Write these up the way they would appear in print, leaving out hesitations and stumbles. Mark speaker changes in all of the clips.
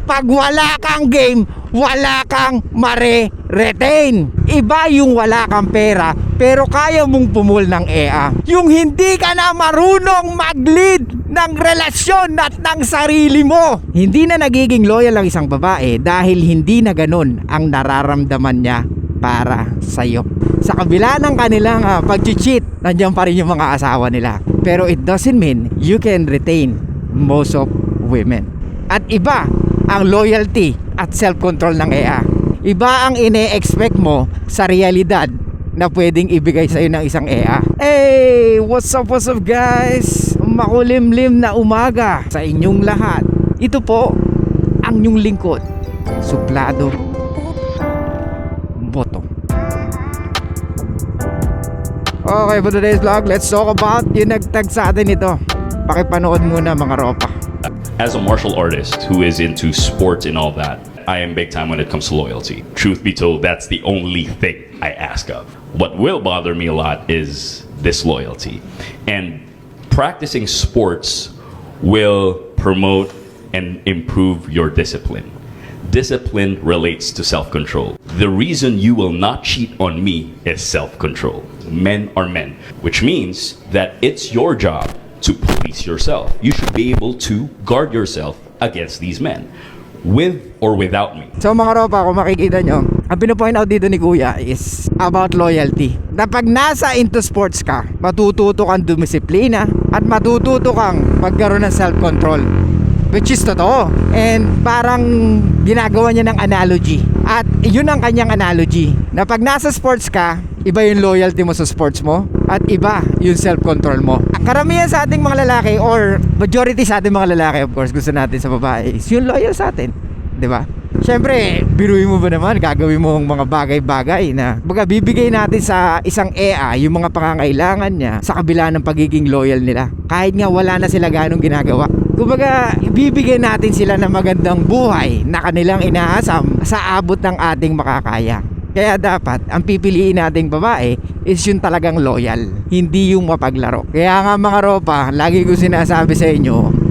Speaker 1: pag wala kang game, wala kang mare-retain. Iba yung wala kang pera pero kaya mong pumul ng EA. Yung hindi ka na marunong mag-lead ng relasyon at ng sarili mo. Hindi na nagiging loyal ang isang babae dahil hindi na ganun ang nararamdaman niya para sa'yo. Sa kabila ng kanilang pag-cheat, nandiyan pa rin yung mga asawa nila. Pero it doesn't mean you can retain most of women. At iba ang loyalty at self-control ng EA. Iba ang ine-expect mo sa realidad na pwedeng ibigay sa'yo ng isang EA. Hey! What's up guys? Makulimlim na umaga sa inyong lahat. Ito po ang inyong lingkod, Suplado Boto. Okay, for today's vlog, let's talk about yung nagtag sa atin ito. Pakipanood muna mga ropa.
Speaker 2: As a martial artist who is into sports and all that, I am big time when it comes to loyalty. Truth be told, that's the only thing I ask of. What will bother me a lot is disloyalty. And practicing sports will promote and improve your discipline. Discipline relates to self-control. The reason you will not cheat on me is self-control. Men are men, which means that it's your job to police yourself. You should be able to guard yourself against these men, with or without me.
Speaker 1: So mga ropa, kung makikita nyo, ang pinapoint out dito ni Kuya is about loyalty. Na pag nasa into sports ka, matututo kang dumisiplina at matututo kang magkaroon ng self-control, which is totoo. And parang ginagawa niya ng analogy. At yun ang kanyang analogy, na pag nasa sports ka, iba yung loyalty mo sa sports mo at iba yung self-control mo. Karamihan sa ating mga lalaki, or majority sa ating mga lalaki, of course, gusto natin sa babae is yung loyal sa atin, di ba? Siyempre, biruin mo ba naman, gagawin mo ang mga bagay-bagay na baga bibigay natin sa isang EA yung mga pangangailangan niya sa kabila ng pagiging loyal nila. Kahit nga wala na sila ganong ginagawa. Kumbaga, bibigyan natin sila ng magandang buhay na kanilang inaasam sa abot ng ating makakaya. Kaya dapat, ang pipiliin nating babae is yung talagang loyal, hindi yung mapaglaro. Kaya nga mga ropa, lagi ko sinasabi sa inyo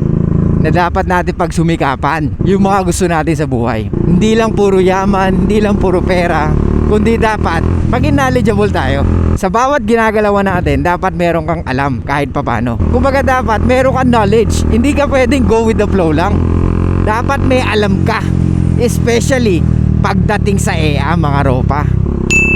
Speaker 1: na dapat natin pagsumikapan yung mga gusto natin sa buhay. Hindi lang puro yaman, hindi lang puro pera, kundi dapat maging knowledgeable tayo. Sa bawat ginagalawan natin, dapat meron kang alam kahit papano. Kumbaga dapat meron kang knowledge, hindi ka pwedeng go with the flow lang. Dapat may alam ka, especially pagdating sa EA mga ropa.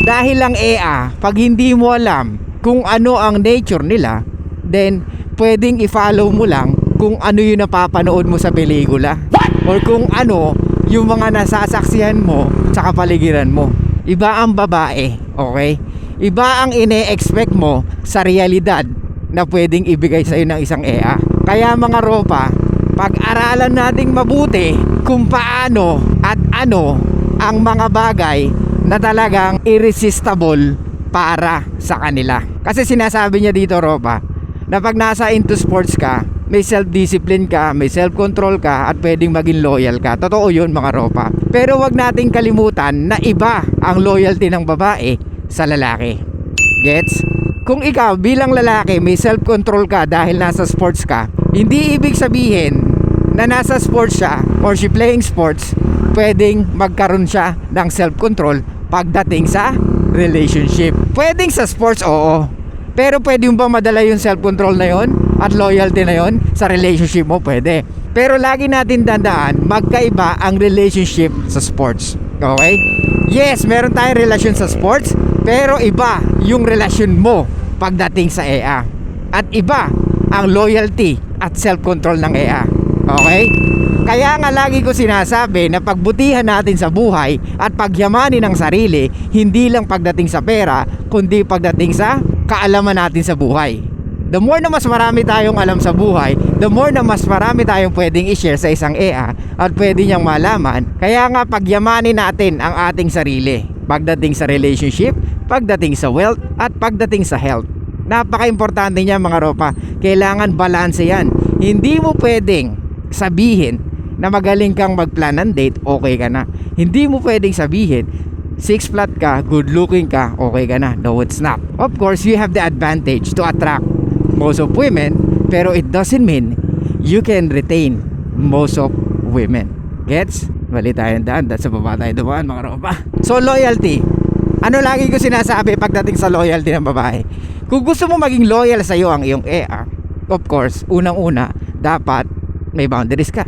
Speaker 1: Dahil lang EA, pag hindi mo alam kung ano ang nature nila, then pwedeng i-follow mo lang kung ano yung napapanood mo sa pelikula. Or kung ano yung mga nasasaksihan mo sa kapaligiran mo. Iba ang babae, okay? Iba ang ine-expect mo sa realidad na pwedeng ibigay sa'yo ng isang EA. Kaya mga ropa, pag-aralan nating mabuti kung paano at ano ang mga bagay na talagang irresistible para sa kanila. Kasi sinasabi niya dito ropa, na pag nasa into sports ka, may self-discipline ka, may self-control ka, at pwedeng maging loyal ka. Totoo yun mga ropa. Pero wag nating kalimutan na iba ang loyalty ng babae sa lalaki. Gets? Kung ikaw bilang lalaki may self-control ka dahil nasa sports ka, hindi ibig sabihin na nasa sports siya or she playing sports, pwedeng magkaroon siya ng self-control pagdating sa relationship. Pwedeng sa sports, oo. Pero pwede mo ba madala yung self-control na yon at loyalty na yon sa relationship mo? Pwede. Pero lagi natin dandaan, magkaiba ang relationship sa sports. Okay? Yes, meron tayong relasyon sa sports, pero iba yung relasyon mo pagdating sa EA. At iba ang loyalty at self-control ng EA. Okay? Kaya nga lagi ko sinasabi na pagbutihan natin sa buhay at pagyamanin ang sarili, hindi lang pagdating sa pera, kundi pagdating sa kaalaman natin sa buhay. The more na mas marami tayong alam sa buhay, the more na mas marami tayong pwedeng i-share sa isang EA at pwede niyang malaman. Kaya nga pagyamanin natin ang ating sarili pagdating sa relationship, pagdating sa wealth, at pagdating sa health. Napaka-importante niya mga ropa. Kailangan balanse yan. Hindi mo pwedeng sabihin na magaling kang magplan ng date, okay ka na. Hindi mo pwedeng sabihin 6 flat ka, good looking ka, okay ka na. No, it's not. Of course, you have the advantage to attract most of women, pero it doesn't mean you can retain most of women. Gets? Mali tayong daan. Sa baba tayo dumaan mga ropa. So loyalty. Ano lagi ko sinasabi pagdating sa loyalty ng babae? Kung gusto mo maging loyal sa iyo ang iyong EA, of course, unang-una, dapat may boundaries ka.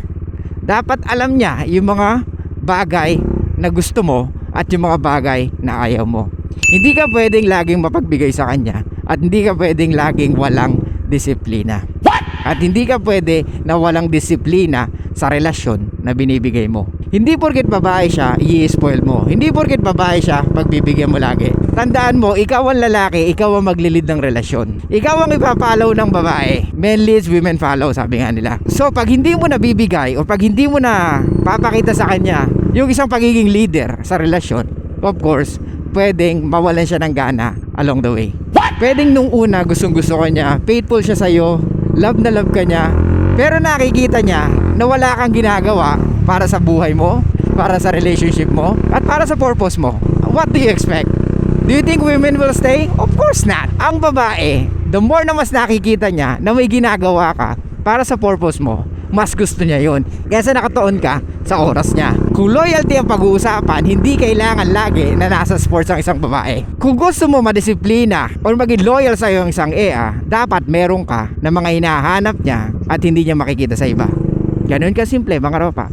Speaker 1: Dapat alam niya yung mga bagay na gusto mo at yung mga bagay na ayaw mo. Hindi ka pwedeng laging mapagbigay sa kanya at hindi ka pwedeng laging walang disiplina. At hindi ka pwede na walang disiplina sa relasyon na binibigay mo. Hindi porket babae siya, i-spoil mo. Hindi porket babae siya, pagbibigyan mo lagi. Tandaan mo, ikaw ang lalaki, ikaw ang maglilid ng relasyon. Ikaw ang ipapalaw ng babae. Men leads, women follow, sabi nga nila. So, pag hindi mo nabibigay o pag hindi mo na papakita sa kanya yung isang pagiging leader sa relasyon, of course, pwedeng mawalan siya ng gana along the way. Pwedeng nung una gustong-gusto ka niya, faithful siya sa'yo, love na love ka niya, pero nakikita niya na wala kang ginagawa para sa buhay mo, para sa relationship mo, at para sa purpose mo. What do you expect? Do you think women will stay? Of course not. Ang babae, the more na mas nakikita niya na may ginagawa ka para sa purpose mo, mas gusto niya yon. Kaya nakatuon ka sa oras niya. Kung loyalty ang pag-uusapan, hindi kailangan lagi na nasa sports ang isang babae. Kung gusto mo madisiplina or maging loyal sa iyong isang EA, dapat meron ka na mga hinahanap niya at hindi niya makikita sa iba. Ganun ka simple mga ropa.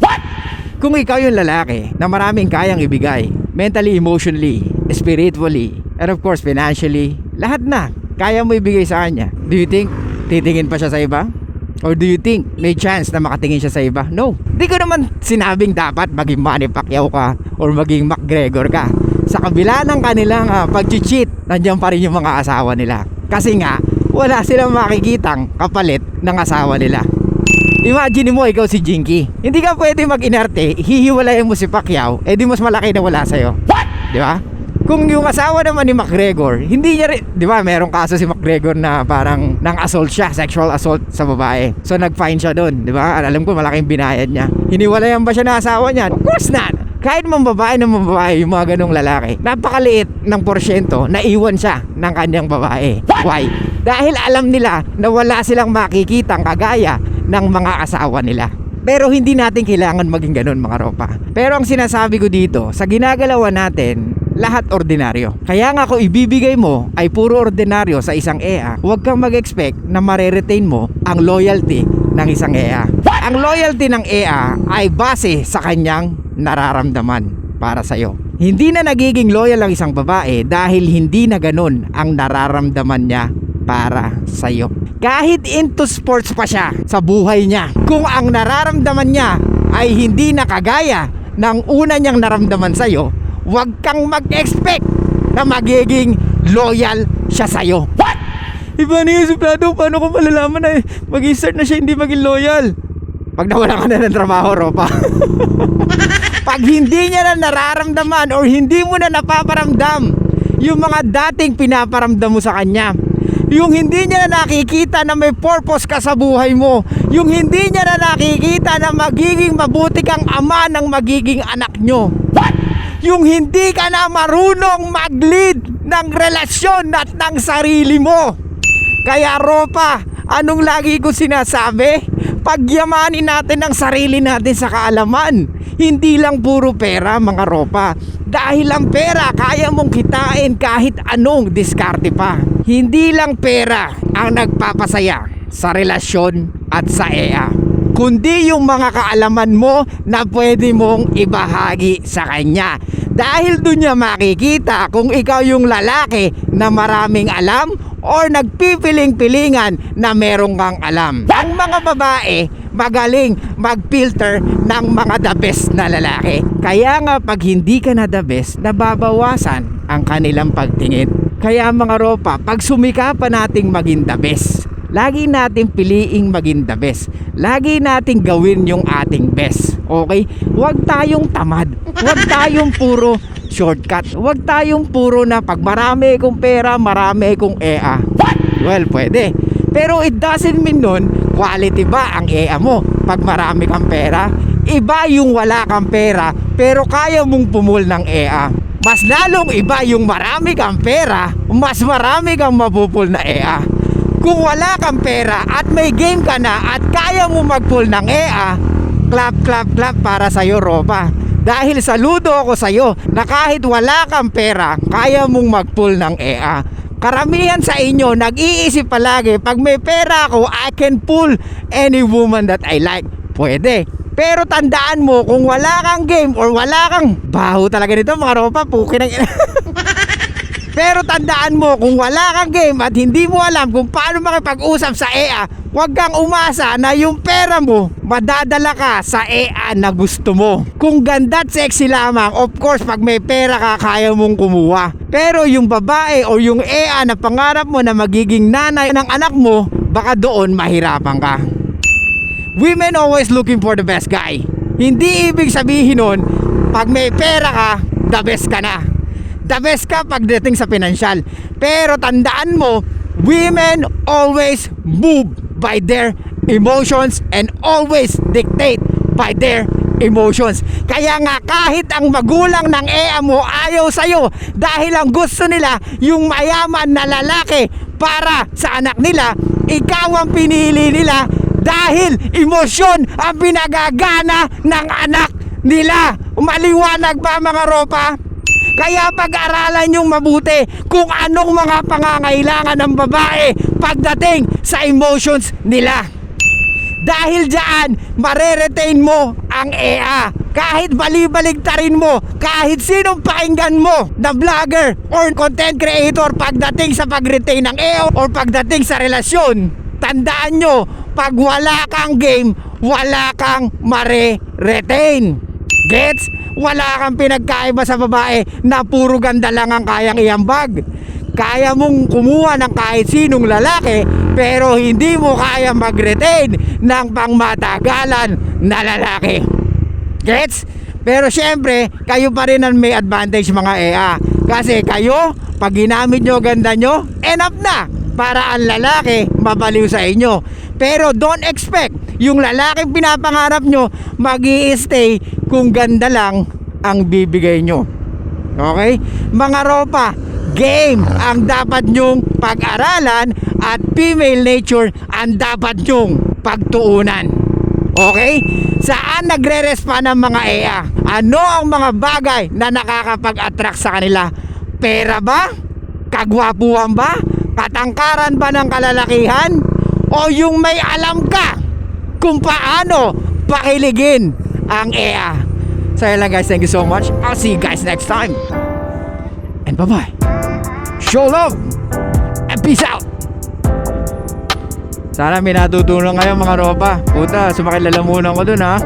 Speaker 1: Kung ikaw yung lalaki na maraming kayang ibigay, mentally, emotionally, spiritually, and of course financially, lahat na kaya mo ibigay sa kanya, do you think titingin pa siya sa iba? Or do you think may chance na makatingin siya sa iba? No. Di ko naman sinabing dapat maging Manny Pacquiao ka or maging McGregor ka. Sa kabila ng kanilang pag-cheat, nandiyan pa rin yung mga asawa nila. Kasi nga, wala silang makikitang kapalit ng asawa nila. Imagine mo ikaw si Jinky. Hindi ka pwede mag-inarte, hihiwalayan mo si Pacquiao, di mas malaki na wala sa'yo. Di ba? Kung yung asawa naman ni McGregor, hindi niya rin, di ba, merong kaso si McGregor na parang nang assault siya, sexual assault sa babae. So nag-fine siya doon, di ba? Alam ko malaking binayad niya. Hiniwalayan ba siya na asawa niya? Of course not. Kahit mambabae yung mga ganong lalaki, napakaliit ng porsyento na iwan siya ng kanyang babae. Why? Dahil alam nila na wala silang makikitang kagaya ng mga asawa nila. Pero hindi natin kailangan maging ganun mga ropa. Pero ang sinasabi ko dito, sa ginagalawan natin, lahat ordinaryo. Kaya nga kung ibibigay mo ay puro ordinaryo sa isang EA, huwag kang mag-expect na mare-retain mo ang loyalty ng isang EA. Ang loyalty ng EA ay base sa kanyang nararamdaman para sa'yo. Hindi na nagiging loyal ang isang babae dahil hindi na ganun ang nararamdaman niya para sa'yo. Kahit into sports pa siya sa buhay niya, kung ang nararamdaman niya ay hindi nakagaya ng una niyang naramdaman sa'yo, huwag kang mag-expect na magiging loyal siya sa'yo. What? Iba na yung suplado, paano ko malalaman na mag-start na siya hindi maging loyal? Pag nawala ka na ng trabaho, ropa. Pag hindi niya na nararamdaman or hindi mo na napaparamdam yung mga dating pinaparamdam mo sa kanya, yung hindi niya na nakikita na may purpose ka sa buhay mo, yung hindi niya na nakikita na magiging mabuti kang ama ng magiging anak nyo, yung hindi ka na marunong mag-lead ng relasyon at ng sarili mo. Kaya ropa, anong lagi ko sinasabi? Pagyamanin natin ang sarili natin sa kaalaman. Hindi lang puro pera mga ropa. Dahil ang pera kaya mong kitain kahit anong diskarte pa. Hindi lang pera ang nagpapasaya sa relasyon at sa EA, kundi yung mga kaalaman mo na pwede mong ibahagi sa kanya. Dahil doon niya makikita kung ikaw yung lalaki na maraming alam or nagpipiling-pilingan na merong kang alam. Ang mga babae magaling mag-filter ng mga the best na lalaki. Kaya nga pag hindi ka na the best, nababawasan ang kanilang pagtingin. Kaya mga ropa, pag sumikapan nating maging the best, lagi nating piliing maging the best. Lagi nating gawin yung ating best. Okay? Huwag tayong tamad. Huwag tayong puro shortcut. Huwag tayong puro na pag marami kong pera, marami kong EA. Well, pwede. Pero it doesn't mean nun, quality ba ang EA mo pag marami kang pera? Iba yung wala kang pera, pero kaya mong pumul ng EA. Mas lalong iba yung marami kang pera, mas marami kang mapupul na EA. Kung wala kang pera at may game ka na at kaya mo mag-pull ng EA, clap, clap, clap para sa'yo, Ropa. Dahil saludo ako sa'yo na kahit wala kang pera, kaya mong mag-pull ng EA. Karamihan sa inyo nag-iisip palagi, pag may pera ako, I can pull any woman that I like. Pwede. Pero tandaan mo, kung wala kang game or wala kang baho talaga nito mga Ropa, puki ng pero tandaan mo, kung wala kang game at hindi mo alam kung paano makipag-usap sa EA, huwag kang umasa na yung pera mo madadala ka sa EA na gusto mo. Kung ganda at sexy lamang, of course pag may pera ka, kaya mong kumuha. Pero yung babae o yung EA na pangarap mo na magiging nanay ng anak mo, baka doon mahirapan ka. Women always looking for the best guy. Hindi ibig sabihin nun, pag may pera ka, the best ka na. The best ka pagdating sa pinansyal. Pero tandaan mo, women always move by their emotions and always dictate by their emotions. Kaya nga kahit ang magulang ng EA mo ayaw sa'yo dahil ang gusto nila yung mayaman na lalaki para sa anak nila, ikaw ang pinili nila dahil emosyon ang pinagagana ng anak nila. Maliwanag ba mga Ropa? Kaya pag-aralan yung mabuti kung anong mga pangangailangan ng babae pagdating sa emotions nila. Dahil dyan, mareretain mo ang EA. Kahit balibaligtarin mo, kahit sinong pakinggan mo na vlogger or content creator pagdating sa pag-retain ng EA or pagdating sa relasyon, tandaan nyo, pag wala kang game, wala kang mare-retain. Gets? Wala kang pinagkaiba sa babae na puro ganda lang ang kayang iambag. Kaya mong kumuha ng kahit sinong lalaki, pero hindi mo kaya mag-retain ng pangmatagalan na lalaki. Gets? Pero syempre, kayo pa rin ang may advantage mga EA. Kasi kayo, pag ginamit nyo ganda nyo, enough na para ang lalaki mabaliw sa inyo. Pero don't expect yung lalaking pinapangarap nyo mag-i-stay kung ganda lang ang bibigay nyo. Okay? Mga Ropa, game ang dapat nyong pag-aralan at female nature ang dapat nyong pagtuunan. Okay? Saan nagre-respond ang mga EA? Ano ang mga bagay na nakakapag-attract sa kanila? Pera ba? Kagwapuhan ba? Katangkaran ba ng kalalakihan? O yung may alam ka kung paano pakiligin ang EA? So yun lang guys, thank you so much. I'll see you guys next time. And bye-bye. Show love and peace out. Sana may natutunan kayo mga Ropa. Puta, sumakilala muna ko dun ha.